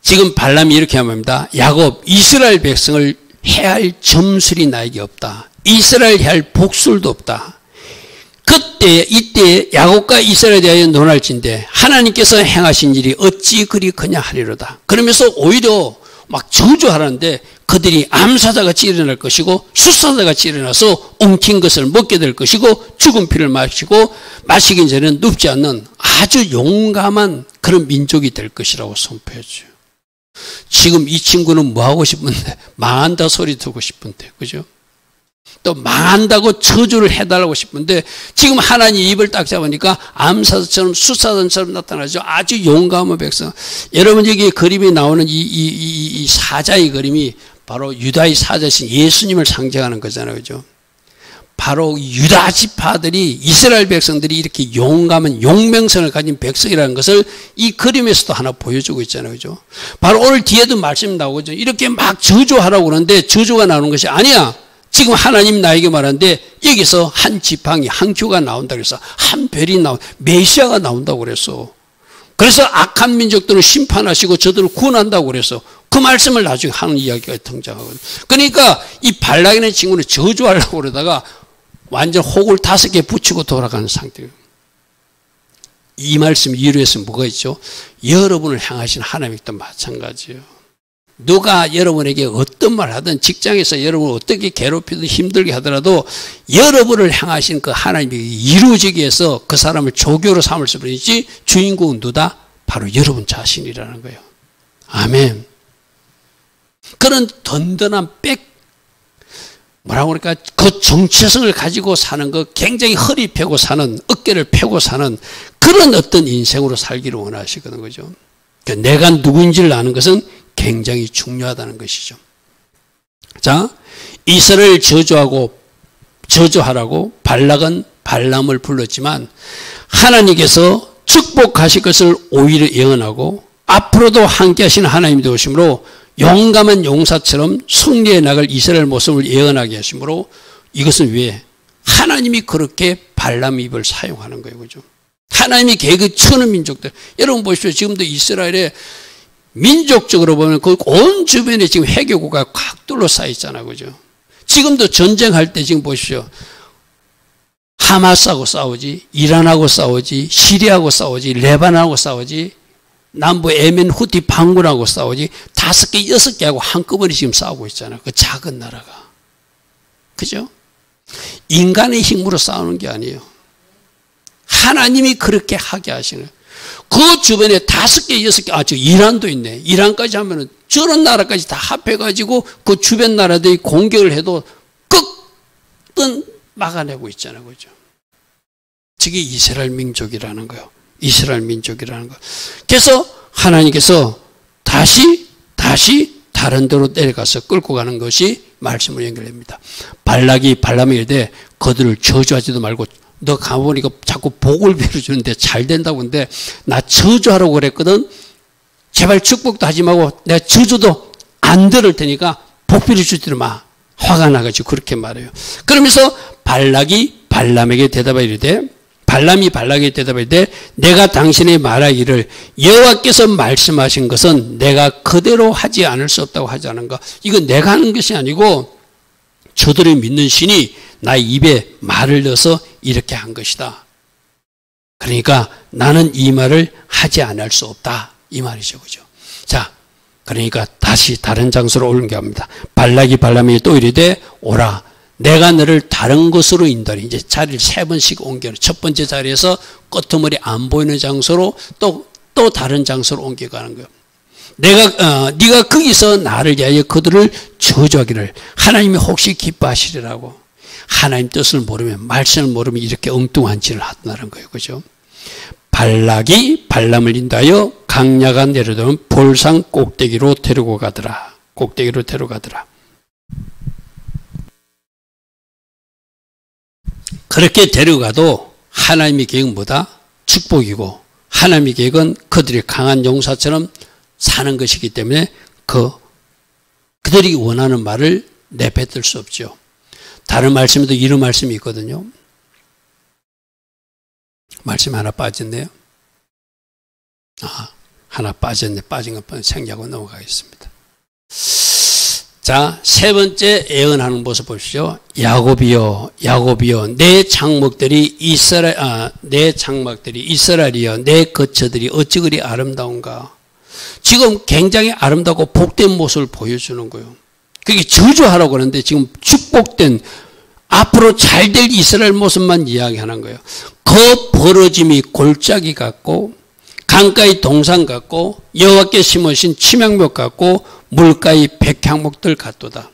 지금 발람이 이렇게 합니다. 야곱, 이스라엘 백성을 해야 할 점술이 나에게 없다. 이스라엘 해야 할 복술도 없다. 이때 야곱과 이스라엘에 대하여 논할진대 하나님께서 행하신 일이 어찌 그리 그냐 하리로다. 그러면서 오히려 막 저주하라는데 그들이 암사자같이 일어날 것이고 숫사자같이 일어나서 엉킨 것을 먹게 될 것이고 죽은 피를 마시기 전에는 눕지 않는 아주 용감한 그런 민족이 될 것이라고 선포했죠. 지금 이 친구는 뭐 하고 싶은데? 망한다 소리 듣고 싶은데, 그죠? 또 망한다고 저주를 해달라고 싶은데 지금 하나님 입을 딱 잡으니까 암사자처럼 숫사자처럼 나타나죠. 아주 용감한 백성. 여러분 여기 그림이 나오는 이 사자의 그림이 바로 유다의 사자신 예수님을 상징하는 거잖아요. 그죠? 바로 유다 지파들이 이스라엘 백성들이 이렇게 용감한 용맹성을 가진 백성이라는 것을 이 그림에서도 하나 보여주고 있잖아요. 그죠? 바로 오늘 뒤에도 말씀이 나오죠. 이렇게 막 저주하라고 그러는데 저주가 나오는 것이 아니야. 지금 하나님 나에게 말하는데 여기서 한 지팡이, 한 규가 나온다고 해서 한 별이 메시아가 나온다고 그랬어. 그래서 악한 민족들을 심판하시고 저들을 구원한다고 그래서 그 말씀을 나중에 하는 이야기가 등장하거든요. 그러니까 이 발락이라는 친구는 저주하려고 그러다가 완전 혹을 5개 붙이고 돌아가는 상태예요. 이 말씀 이유에서 뭐가 있죠? 여러분을 향하신 하나님도 마찬가지예요. 누가 여러분에게 어떤 말 하든 직장에서 여러분을 어떻게 괴롭히든 힘들게 하더라도 여러분을 향하신 그 하나님이 이루어지기 위해서 그 사람을 조교로 삼을 수 있지 주인공은 누다? 바로 여러분 자신이라는 거예요. 아멘. 그런 든든한 뭐라고 그럴까? 그 정체성을 가지고 사는 거 굉장히 허리 펴고 사는 어깨를 펴고 사는 그런 어떤 인생으로 살기를 원하시거든 거죠. 그러니까 내가 누구인지를 아는 것은 굉장히 중요하다는 것이죠. 자, 이스라엘 저주하라고 발락은 발람을 불렀지만 하나님께서 축복하실 것을 오히려 예언하고 앞으로도 함께 하시는 하나님이 되심으로 용감한 용사처럼 승리해 나갈 이스라엘 모습을 예언하게 하심으로 이것은 왜? 하나님이 그렇게 발람 입을 사용하는 거예요. 그죠? 하나님이 계획 천은 민족들. 여러분 보십시오. 지금도 이스라엘에 민족적으로 보면 그 온 주변에 지금 해교국가 꽉 둘러싸여 있잖아요. 그죠? 지금도 전쟁할 때 지금 보십시오. 하마스하고 싸우지, 이란하고 싸우지, 시리아하고 싸우지, 레바논하고 싸우지, 남부 예멘 후티 반군하고 싸우지, 5개, 6개하고 한꺼번에 지금 싸우고 있잖아요. 그 작은 나라가. 그죠? 인간의 힘으로 싸우는 게 아니에요. 하나님이 그렇게 하게 하시는 그 주변에 5개, 6개, 저 이란도 있네. 이란까지 하면은 저런 나라까지 다 합해가지고 그 주변 나라들이 공격을 해도 끝은 막아내고 있잖아요. 그죠? 저게 이스라엘 민족이라는 거예요. 이스라엘 민족이라는 거. 그래서 하나님께서 다시 다른 데로 내려가서 끌고 가는 것이 말씀으로 연결됩니다. 발락이 발람에게 이르되 그들을 저주하지도 말고 너 가보니까 자꾸 복을 빌어주는데 잘 된다고 하는데 나 저주하라고 그랬거든. 제발 축복도 하지 말고 내가 저주도 안 들을 테니까 복 빌어주지도 마. 화가 나가지고 그렇게 말해요. 그러면서 발락이 발람에게 대답하여 이르되 발람이 발락에게 대답하여 이르되 내가 당신의 말하기를 여호와께서 말씀하신 것은 내가 그대로 하지 않을 수 없다고 하지 않은가. 이건 내가 하는 것이 아니고 저들이 믿는 신이 나의 입에 말을 넣어서 이렇게 한 것이다. 그러니까 나는 이 말을 하지 않을 수 없다. 이 말이죠. 그죠? 자, 그러니까 다시 다른 장소로 옮겨갑니다. 발락이 발람에게 또 이르되 오라. 내가 너를 다른 곳으로 인도하리. 이제 자리를 3번씩 옮겨요. 첫 번째 자리에서 끄트머리 안 보이는 장소로 또 다른 장소로 옮겨가는 거예요. 네가 거기서 나를 위하여 그들을 저주하기를 하나님이 혹시 기뻐하시리라고. 하나님 뜻을 모르면 말씀을 모르면 이렇게 엉뚱한 짓을 한다는 거예요. 그죠? 발락이 발람을 인도하여 강야가 내려오는 볼상 꼭대기로 데리고 가더라. 꼭대기로 데려가더라. 그렇게 데려가도 하나님의 계획은 뭐다? 축복이고 하나님의 계획은 그들이 강한 용사처럼 사는 것이기 때문에 그들이 원하는 말을 내뱉을 수 없죠. 다른 말씀에도 이런 말씀이 있거든요. 말씀 하나 빠졌네요. 하나 빠졌네. 빠진 것 생략하고 넘어가겠습니다. 자, 3번째 예언하는 모습 보십시오. 야곱이여, 야곱이여, 내 장막들이 이스라엘이여, 내 거처들이 어찌 그리 아름다운가. 지금 굉장히 아름다고 복된 모습을 보여주는 거예요. 그게 저주하라고 그러는데 지금 축복된 앞으로 잘 될 이스라엘 모습만 이야기하는 거예요. 그 벌어짐이 골짜기 같고 강가의 동산 같고 여호와께 심으신 침향목 같고 물가의 백향목들 같도다.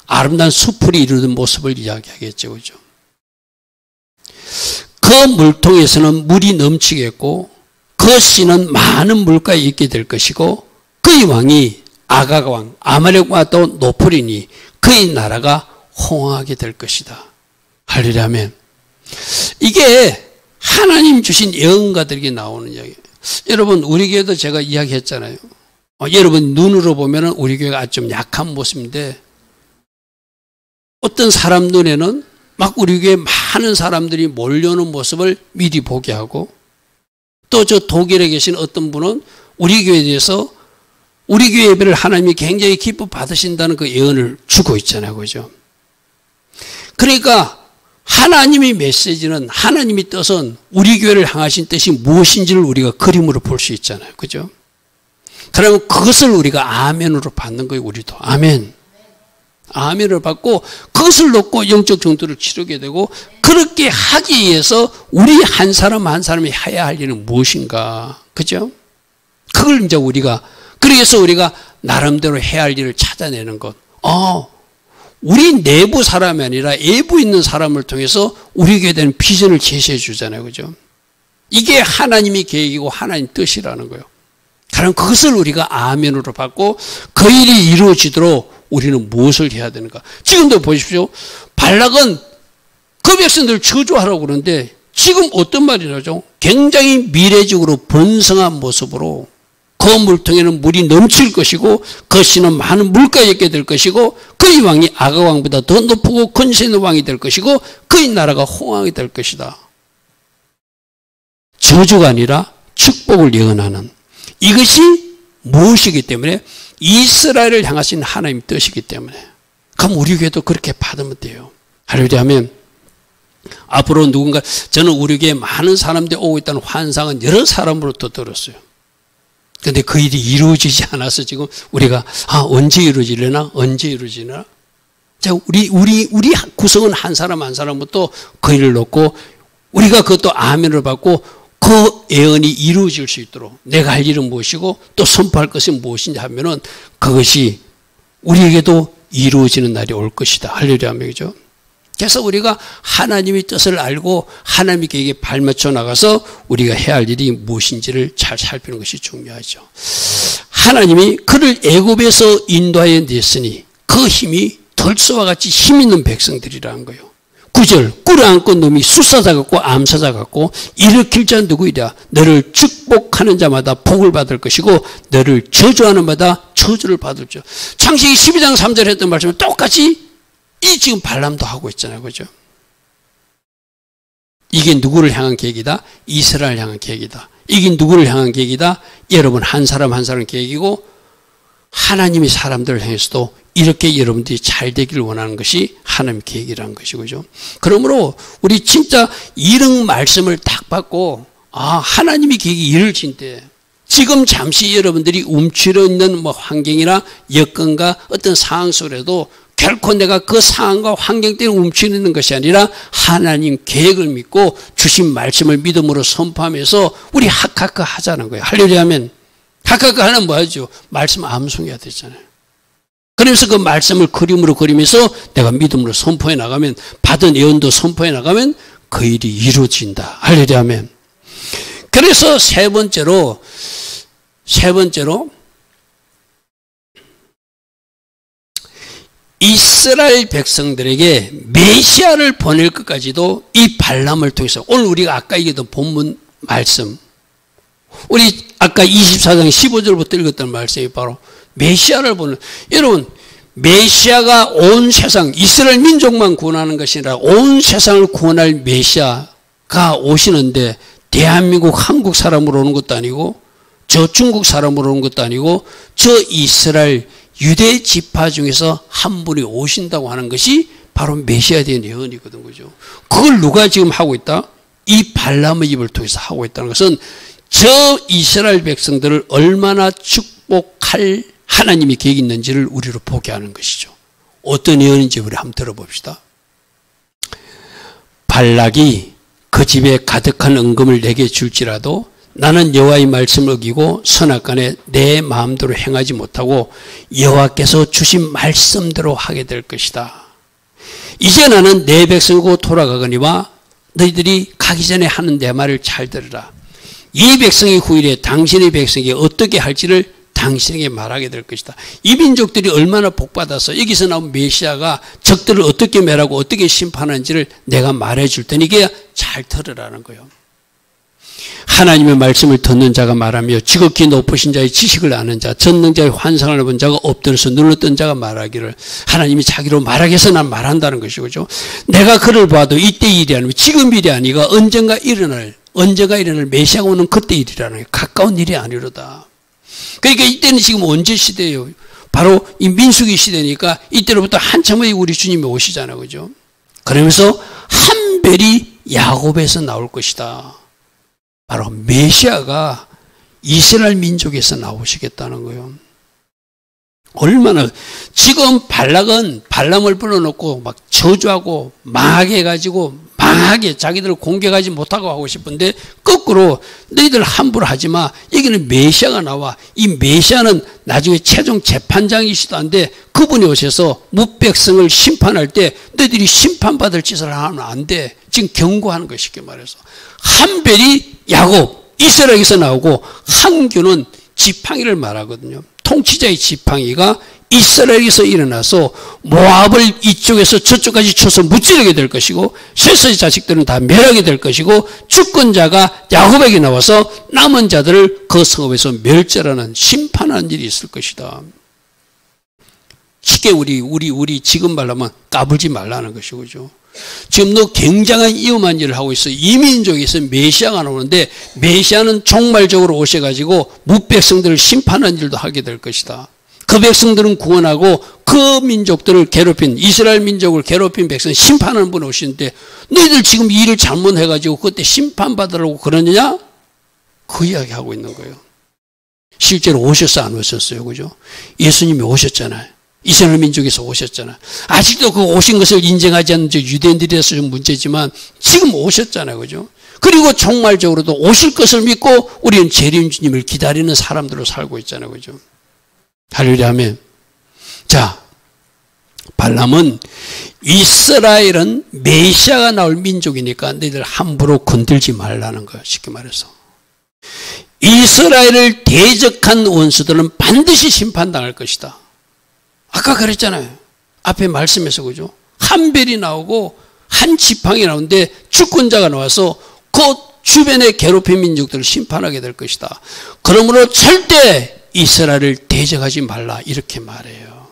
아름다운 수풀이 이루는 모습을 이야기하겠죠. 그죠? 그 물통에서는 물이 넘치겠고 그 씨는 많은 물가에 있게 될 것이고 그의 왕이 아가가 왕 아말렉 왕도 높으리니 그의 나라가 홍하게 될 것이다. 할렐루야 아멘. 이게 하나님 주신 예언가들에게 나오는 이야기예요. 여러분 우리 교회도 제가 이야기했잖아요. 여러분 눈으로 보면 우리 교회가 좀 약한 모습인데 어떤 사람 눈에는 막 우리 교회에 많은 사람들이 몰려오는 모습을 미리 보게 하고 또 저 독일에 계신 어떤 분은 우리 교회에 대해서 우리 교회 예배를 하나님이 굉장히 기뻐 받으신다는 그 예언을 주고 있잖아요. 그죠? 그러니까 하나님의 메시지는, 하나님의 뜻은, 우리 교회를 향하신 뜻이 무엇인지를 우리가 그림으로 볼 수 있잖아요. 그죠? 그러면 그것을 우리가 아멘으로 받는 거예요. 우리도. 아멘. 아멘을 받고 그것을 놓고 영적 전투를 치르게 되고, 그렇게 하기 위해서 우리 한 사람 한 사람이 해야 할 일은 무엇인가. 그죠? 그걸 이제 우리가, 그래서 우리가 나름대로 해야 할 일을 찾아내는 것. 우리 내부 사람이 아니라 외부 있는 사람을 통해서 우리에게 대한 비전을 제시해 주잖아요. 그죠? 이게 하나님의 계획이고 하나님 뜻이라는 거예요. 그럼 그것을 우리가 아멘으로 받고 그 일이 이루어지도록 우리는 무엇을 해야 되는가? 지금도 보십시오. 발락은 그 백성들을 저주하라고 그러는데 지금 어떤 말이 나죠? 굉장히 미래적으로 번성한 모습으로 그 물통에는 물이 넘칠 것이고 그 씨는 많은 물가에 있게 될 것이고 그의 왕이 아가 왕보다 더 높고 권세 있는 왕이 될 것이고 그의 나라가 호황이 될 것이다. 저주가 아니라 축복을 예언하는, 이것이 무엇이기 때문에? 이스라엘을 향하신 하나님의 뜻이기 때문에. 그럼 우리 교회도 그렇게 받으면 돼요. 할렐루야 하면 앞으로 누군가, 저는 우리 교회에 많은 사람들이 오고 있다는 환상은 여러 사람으로부터 들었어요. 근데 그 일이 이루어지지 않아서 지금 우리가 언제 이루어지려나? 언제 이루어지나? 자, 우리 구성은 한 사람 한 사람부터 그 일을 놓고 우리가 그것도 아멘을 받고 그 예언이 이루어질 수 있도록 내가 할 일은 무엇이고 또 선포할 것이 무엇인지 하면은 그것이 우리에게도 이루어지는 날이 올 것이다. 할렐루야 하면이죠. 그래서 우리가 하나님의 뜻을 알고 하나님의 계획에 발맞춰 나가서 우리가 해야 할 일이 무엇인지를 잘 살피는 것이 중요하죠. 하나님이 그를 애굽에서 인도하여 냈으니 그 힘이 덜소와 같이 힘 있는 백성들이라는 거예요. 9절, 꿀을 안고 놈이 수사자 같고 암사자 같고 일으킬 자 누구이랴? 너를 축복하는 자마다 복을 받을 것이고 너를 저주하는 마다 저주를 받을 자. 창세기 12장 3절 했던 말씀을 똑같이 이 지금 발람도 하고 있잖아요. 그죠? 이게 누구를 향한 계획이다? 이스라엘 향한 계획이다. 이게 누구를 향한 계획이다? 여러분 한 사람 한 사람 계획이고 하나님이 사람들을 향해서도 이렇게 여러분들이 잘 되기를 원하는 것이 하나님의 계획이라는 것이죠. 그러므로 우리 진짜 이런 말씀을 딱 받고 하나님의 계획이 이루어진 때 지금 잠시 여러분들이 움츠려 있는 환경이나 여건과 어떤 상황 속에도 결코 내가 그 상황과 환경 때문에 움츠려 있는 것이 아니라 하나님 계획을 믿고 주신 말씀을 믿음으로 선포하면서 우리 하카카 하자는 거예요. 할렐루야 하면 하카카 하는 뭐 하죠? 말씀 암송해야 되잖아요. 그러면서 그 말씀을 그림으로 그리면서 내가 믿음으로 선포해 나가면 받은 예언도 선포해 나가면 그 일이 이루어진다. 할렐루야 하면. 그래서 세 번째로 이스라엘 백성들에게 메시아를 보낼 것까지도 이 발람을 통해서 오늘 우리가 아까 얘기했던 본문 말씀 우리 아까 24장 15절부터 읽었던 말씀이 바로 메시아를 보는 여러분 메시아가 온 세상 이스라엘 민족만 구원하는 것이 아니라 온 세상을 구원할 메시아가 오시는데 대한민국 한국 사람으로 오는 것도 아니고 저 중국 사람으로 오는 것도 아니고 저 이스라엘 유대 지파 중에서 한 분이 오신다고 하는 것이 바로 메시아에 대한 예언이거든. 그죠? 그걸 누가 지금 하고 있다? 이 발람의 입을 통해서 하고 있다는 것은 저 이스라엘 백성들을 얼마나 축복할 하나님의 계획이 있는지를 우리로 보게 하는 것이죠. 어떤 예언인지 우리 한번 들어봅시다. 발락이 그 집에 가득한 은금을 내게 줄지라도 나는 여호와의 말씀을 어기고 선악간에 내 마음대로 행하지 못하고 여호와께서 주신 말씀대로 하게 될 것이다. 이제 나는 내 백성이고 돌아가거니와 너희들이 가기 전에 하는 내 말을 잘 들으라. 이 백성의 후일에 당신의 백성에게 어떻게 할지를 당신에게 말하게 될 것이다. 이 민족들이 얼마나 복받아서 여기서 나온 메시아가 적들을 어떻게 멸하고 어떻게 심판하는지를 내가 말해줄 테니 이게 잘 들으라는 거예요. 하나님의 말씀을 듣는 자가 말하며 지극히 높으신 자의 지식을 아는 자 전능자의 환상을 본 자가 엎드려서 눌렀던 자가 말하기를 하나님이 자기로 말하게 해서 난 말한다는 것이죠. 내가 그를 봐도 이때 일이 아니고 지금 일이 아니고 언젠가 일어날 메시아가 오는 그때 일이라는 거예요. 가까운 일이 아니로다. 그러니까 이때는 지금 언제 시대예요? 바로 이 민수기 시대니까 이때로부터 한참 후에 우리 주님이 오시잖아요. 그죠? 그러면서 한 한벨이 야곱에서 나올 것이다. 바로 메시아가 이스라엘 민족에서 나오시겠다는 거예요. 얼마나 지금 발락은 발람을 불러놓고 막 저주하고 망하게 해가지고 망하게 자기들을 공격하지 못하고 하고 싶은데 거꾸로 너희들 함부로 하지마. 여기는 메시아가 나와. 이 메시아는 나중에 최종 재판장이시도 한데 그분이 오셔서 무백성을 심판할 때 너희들이 심판받을 짓을 하면 안 돼. 지금 경고하는 것이 쉽게 말해서 한벨이 야곱 이스라엘에서 나오고 한규는 지팡이를 말하거든요. 통치자의 지팡이가 이스라엘에서 일어나서 모압을 이쪽에서 저쪽까지 쳐서 무찌르게 될 것이고 셋의 자식들은 다 멸하게 될 것이고 주권자가 야곱에게 나와서 남은 자들을 그 성읍에서 멸절하는 심판하는 일이 있을 것이다. 쉽게 우리 지금 말하면 까불지 말라는 것이죠. 그죠? 지금도 굉장한 위험한 일을 하고 있어요. 이민족에서 메시아가 나오는데 메시아는 종말적으로 오셔가지고 무백성들을 심판하는 일도 하게 될 것이다. 그 백성들은 구원하고 그 민족들을 괴롭힌 이스라엘 민족을 괴롭힌 백성 심판하는 분 오시는데 너희들 지금 일을 잘못해가지고 그때 심판받으라고 그러느냐? 그 이야기하고 있는 거예요. 실제로 오셨어 안 오셨어요? 그죠? 예수님이 오셨잖아요. 이스라엘 민족에서 오셨잖아요. 아직도 그 오신 것을 인정하지 않는 유대인들에서 좀 문제지만 지금 오셨잖아요. 그죠? 그리고 종말적으로도 오실 것을 믿고 우리는 재림 주님을 기다리는 사람들로 살고 있잖아요. 그죠? 할렐루야 아멘. 자, 발람은 이스라엘은 메시아가 나올 민족이니까 너희들 함부로 건들지 말라는 거예요. 쉽게 말해서. 이스라엘을 대적한 원수들은 반드시 심판당할 것이다. 아까 그랬잖아요. 앞에 말씀에서 그죠? 한벨이 나오고 한 지팡이 나오는데 주권자가 나와서 그 주변의 괴롭힌 민족들을 심판하게 될 것이다. 그러므로 절대 이스라엘을 대적하지 말라 이렇게 말해요.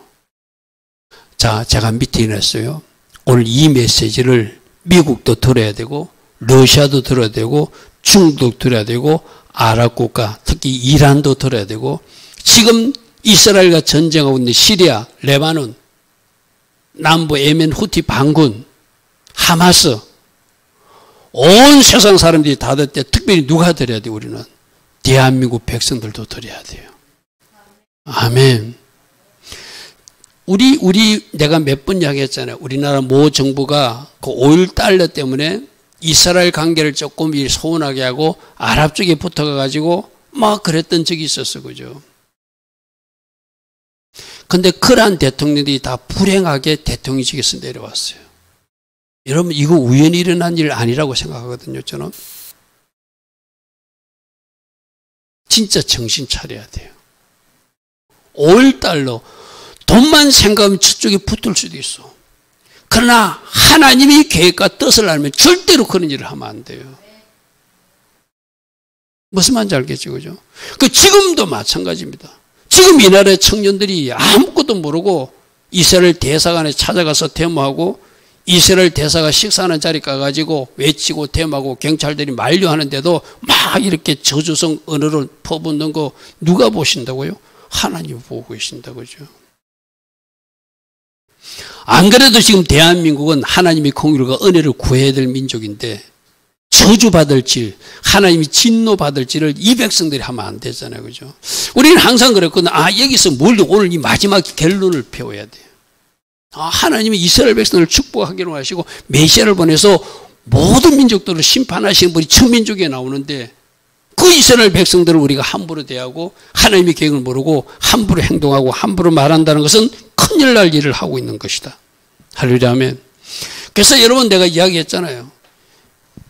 자, 제가 미팅했어요. 오늘 이 메시지를 미국도 들어야 되고 러시아도 들어야 되고 중국도 들어야 되고 아랍 국가 특히 이란도 들어야 되고 지금 이스라엘과 전쟁하고 있는 시리아, 레바논, 남부 예멘 후티 반군, 하마스 온 세상 사람들이 다 듣때 특별히 누가 들어야 돼? 우리는 대한민국 백성들도 들어야 돼요. 아멘. 내가 몇 번 이야기했잖아요. 우리나라 모 정부가 그 오일 달러 때문에 이스라엘 관계를 조금 소원하게 하고 아랍 쪽에 붙어가지고 막 그랬던 적이 있었어. 그죠? 근데 그러한 대통령들이 다 불행하게 대통령직에서 내려왔어요. 여러분, 이거 우연히 일어난 일 아니라고 생각하거든요, 저는. 진짜 정신 차려야 돼요. 5달러 돈만 생각하면 저쪽에 붙을 수도 있어. 그러나 하나님이 계획과 뜻을 알면 절대로 그런 일을 하면 안 돼요. 무슨 말인지 알겠죠, 그죠? 지금도 마찬가지입니다. 지금 이 나라의 청년들이 아무것도 모르고 이스라엘 대사관에 찾아가서 데모하고 이스라엘 대사가 식사하는 자리 가가지고 외치고 데모하고 경찰들이 만류하는데도 막 이렇게 저주성 언어를 퍼붓는 거 누가 보신다고요? 하나님이 보고 계신다고 그죠? 안 그래도 지금 대한민국은 하나님의 공의와 은혜를 구해야 될 민족인데 저주받을 질, 하나님이 진노받을 질을 이 백성들이 하면 안 되잖아요. 그죠? 우리는 항상 그랬거든요. 여기서 오늘 이 마지막 결론을 배워야 돼요. 하나님이 이스라엘 백성을 축복하기로 하시고 메시아를 보내서 모든 민족들을 심판하시는 분이 천민족에 나오는데 그 이스라엘 백성들을 우리가 함부로 대하고 하나님의 계획을 모르고 함부로 행동하고 함부로 말한다는 것은 큰일 날 일을 하고 있는 것이다. 할렐루야 아멘. 그래서 여러분 내가 이야기했잖아요.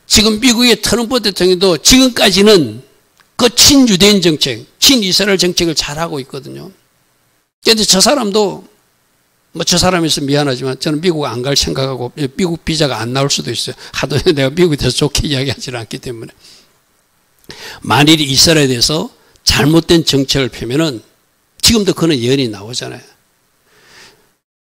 지금 미국의 트럼프 대통령도 지금까지는 그 친유대인 정책, 친이스라엘 정책을 잘하고 있거든요. 그런데 저 사람도 저 사람에서 미안하지만 저는 미국 안 갈 생각하고 미국 비자가 안 나올 수도 있어요. 하도 내가 미국에 대해서 좋게 이야기하지 않기 때문에. 만일 이스라엘에 대해서 잘못된 정책을 펴면은 지금도 그런 예언이 나오잖아요.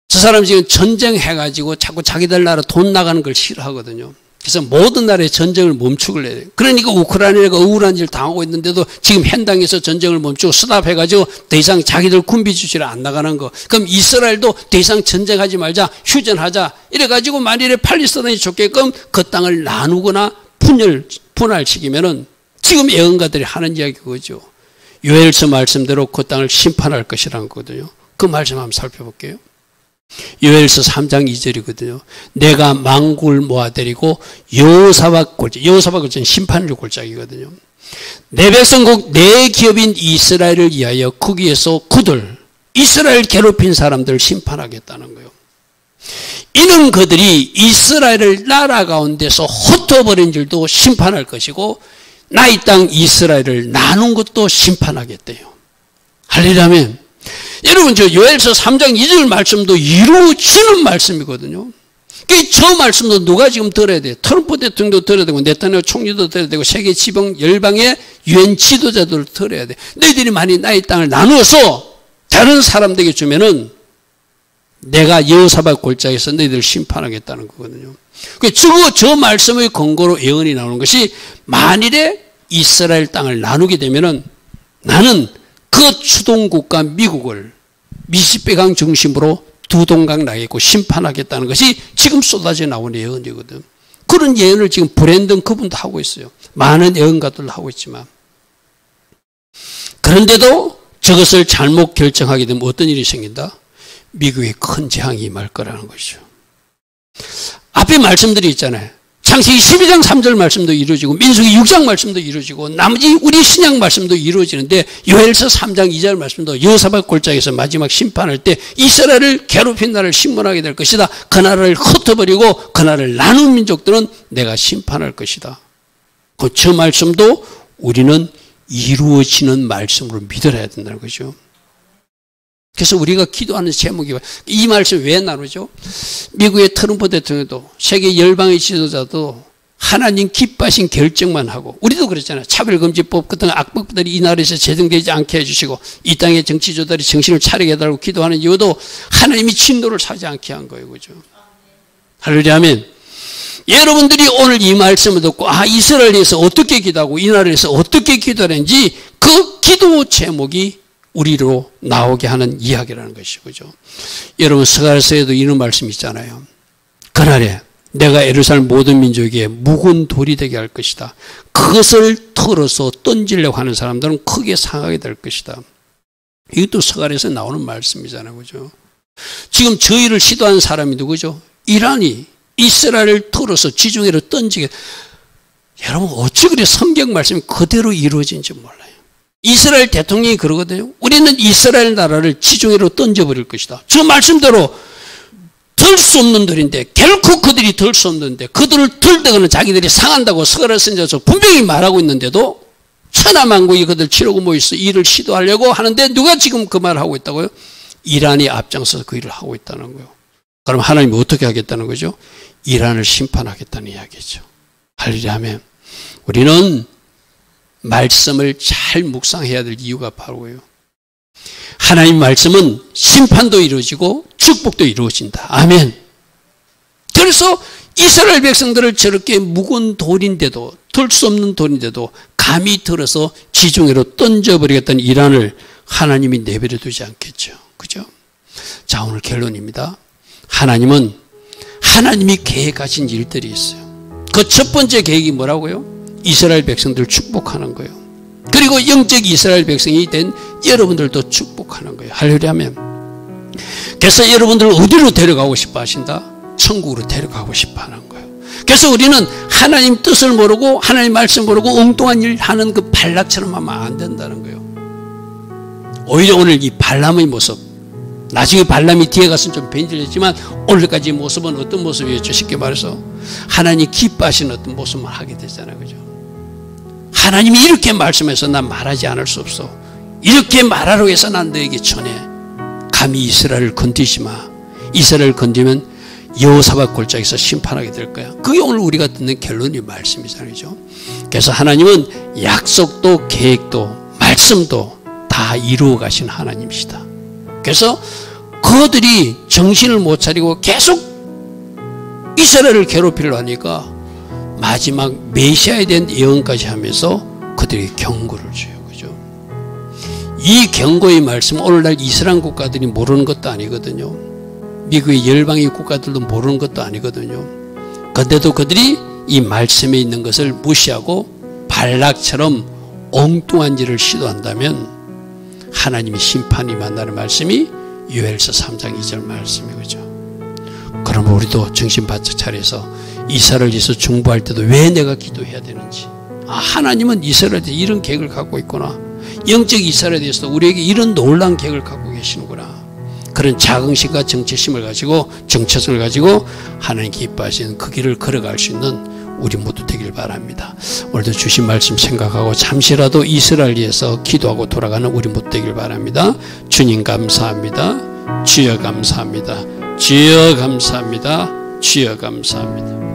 저 사람 지금 전쟁해가지고 자꾸 자기들 나라 돈 나가는 걸 싫어하거든요. 그래서 모든 나라의 전쟁을 멈추고 해야 돼요. 그러니까 우크라이나가 억울한 일을 당하고 있는데도 지금 현당에서 전쟁을 멈추고 스탑해가지고 더 이상 자기들 군비 주시를 안 나가는 거. 그럼 이스라엘도 더 이상 전쟁하지 말자, 휴전하자. 이래가지고 만일에 팔레스타인이 좋게끔 그 땅을 나누거나 분할시키면은 지금 예언가들이 하는 이야기 그거죠. 요엘서 말씀대로 그 땅을 심판할 것이라는 거거든요. 그 말씀 한번 살펴볼게요. 요엘서 3장 2절이거든요. 내가 만국을 모아들이고 여호사밧 골짜, 여호사밧 골짜는 심판의 골짜기거든요. 내 백성국 내 기업인 이스라엘을 위하여 거기에서 그들 이스라엘 괴롭힌 사람들을 심판하겠다는 거예요. 이는 그들이 이스라엘을 나라 가운데서 흩어버린 줄도 심판할 것이고 나의 땅 이스라엘을 나눈 것도 심판하겠대요. 할렐루야. 여러분 저 요엘서 3장 2절 말씀도 이루어지는 말씀이거든요. 저 말씀도 누가 지금 들어야 돼요? 트럼프 대통령도 들어야 되고 네타냐후 총리도 들어야 되고 세계 지방 열방의 유엔 지도자들도 들어야 돼. 너희들이 만약 나의 땅을 나누어서 다른 사람들에게 주면은 내가 여호사밧 골짜기에서 너희들을 심판하겠다는 거거든요. 저 말씀의 근거로 예언이 나오는 것이 만일에 이스라엘 땅을 나누게 되면은 나는 그 주동국가 미국을 미시베강 중심으로 두 동강 나겠고 심판하겠다는 것이 지금 쏟아져 나오는 예언이거든. 그런 예언을 지금 브랜든 그분도 하고 있어요. 많은 예언가들도 하고 있지만 그런데도 저것을 잘못 결정하게 되면 어떤 일이 생긴다? 미국에 큰 재앙이 임할 거라는 것이죠. 앞에 말씀들이 있잖아요. 창세기 12장 3절 말씀도 이루어지고 민수기 6장 말씀도 이루어지고 나머지 우리 신약 말씀도 이루어지는데 요엘서 3장 2절 말씀도 여호사밧 골짜기에서 마지막 심판할 때 이스라엘을 괴롭힌 나라를 심문하게 될 것이다. 그 나라를 흩어버리고 그 나라를 나눈 민족들은 내가 심판할 것이다. 저 말씀도 우리는 이루어지는 말씀으로 믿어야 된다는 거죠. 그래서 우리가 기도하는 제목이 이 말씀 왜 나누죠? 미국의 트럼프 대통령도 세계 열방의 지도자도 하나님 기뻐하신 결정만 하고 우리도 그랬잖아요. 차별금지법 같은 악법들이 이 나라에서 제정되지 않게 해주시고 이 땅의 정치조달이 정신을 차리게 해달라고 기도하는 이유도 하나님이 진노를 사지 않게 한 거예요. 그죠? 할렐루야 아멘. 여러분들이 오늘 이 말씀을 듣고 이스라엘에서 어떻게 기도하고 이 나라에서 어떻게 기도하는지 그 기도 제목이 우리로 나오게 하는 이야기라는 것이죠. 그죠? 여러분 스가랴서에도 이런 말씀이 있잖아요. 그날에 내가 예루살렘 모든 민족에게 묵은 돌이 되게 할 것이다. 그것을 털어서 던지려고 하는 사람들은 크게 상하게 될 것이다. 이것도 스가랴에서 나오는 말씀이잖아요. 그죠? 지금 저 일을 시도한 사람이 누구죠? 이란이 이스라엘을 털어서 지중해로 던지게. 여러분 어찌 그리 성경 말씀이 그대로 이루어진지 몰라요. 이스라엘 대통령이 그러거든요. 우리는 이스라엘 나라를 지중해로 던져버릴 것이다. 저 말씀대로 들 수 없는 돌인데 결코 그들이 들 수 없는데 그들을 들다가는 자기들이 상한다고 스가랴 선지자서 분명히 말하고 있는데도 천하만국이 그들 치려고 모여서 일을 시도하려고 하는데 누가 지금 그 말을 하고 있다고요? 이란이 앞장서서 그 일을 하고 있다는 거예요. 그럼 하나님이 어떻게 하겠다는 거죠? 이란을 심판하겠다는 이야기죠. 할렐루야 하면 우리는 말씀을 잘 묵상해야 될 이유가 바로요. 하나님 말씀은 심판도 이루어지고 축복도 이루어진다. 아멘. 그래서 이스라엘 백성들을 저렇게 묵은 돌인데도 들 수 없는 돌인데도 감히 들어서 지중해로 던져버리겠다는 이란을 하나님이 내버려 두지 않겠죠. 그죠? 자 오늘 결론입니다. 하나님은 하나님이 계획하신 일들이 있어요. 그 첫 번째 계획이 뭐라고요? 이스라엘 백성들을 축복하는 거예요. 그리고 영적 이스라엘 백성이 된 여러분들도 축복하는 거예요. 할렐루야 아멘. 그래서 여러분들을 어디로 데려가고 싶어 하신다? 천국으로 데려가고 싶어 하는 거예요. 그래서 우리는 하나님 뜻을 모르고 하나님 말씀 모르고 엉뚱한 일 하는 그 발락처럼 하면 안 된다는 거예요. 오히려 오늘 이 발람의 모습, 나중에 발람이 뒤에 가서는 좀 변질했지만 오늘까지 모습은 어떤 모습이었죠? 쉽게 말해서 하나님 기뻐하시는 어떤 모습을 하게 되잖아요. 그죠? 하나님이 이렇게 말씀해서 난 말하지 않을 수 없어. 이렇게 말하라고 해서 난 너에게 전해. 감히 이스라엘을 건드리지 마. 이스라엘을 건드리면 여호사밧 골짜기에서 심판하게 될 거야. 그게 오늘 우리가 듣는 결론이 말씀이잖아요. 그죠? 그래서 하나님은 약속도 계획도 말씀도 다 이루어 가신 하나님이시다. 그래서 그들이 정신을 못 차리고 계속 이스라엘을 괴롭히려 하니까 마지막 메시아에 대한 예언까지 하면서 그들에게 경고를 줘요. 그죠? 이 경고의 말씀 오늘날 이슬람 국가들이 모르는 것도 아니거든요. 미국의 열방의 국가들도 모르는 것도 아니거든요. 그런데도 그들이 이 말씀에 있는 것을 무시하고 발락처럼 엉뚱한 일을 시도한다면 하나님의 심판이 만나는 말씀이 요엘서 3장 2절 말씀이죠. 그러면 우리도 정신 바짝 차려서 이스라엘을 위해서 중보할 때도 왜 내가 기도해야 되는지, 하나님은 이스라엘에 대해서 이런 계획을 갖고 있구나, 영적 이스라엘에 대해서 우리에게 이런 놀라운 계획을 갖고 계시는구나, 그런 자긍심과 정체심을 가지고 정체성을 가지고 하나님 기뻐하시는 그 길을 걸어갈 수 있는 우리 모두 되길 바랍니다. 오늘도 주신 말씀 생각하고 잠시라도 이스라엘 위해서 기도하고 돌아가는 우리 모두 되길 바랍니다. 주님 감사합니다. 주여 감사합니다. 주여 감사합니다. 주여 감사합니다.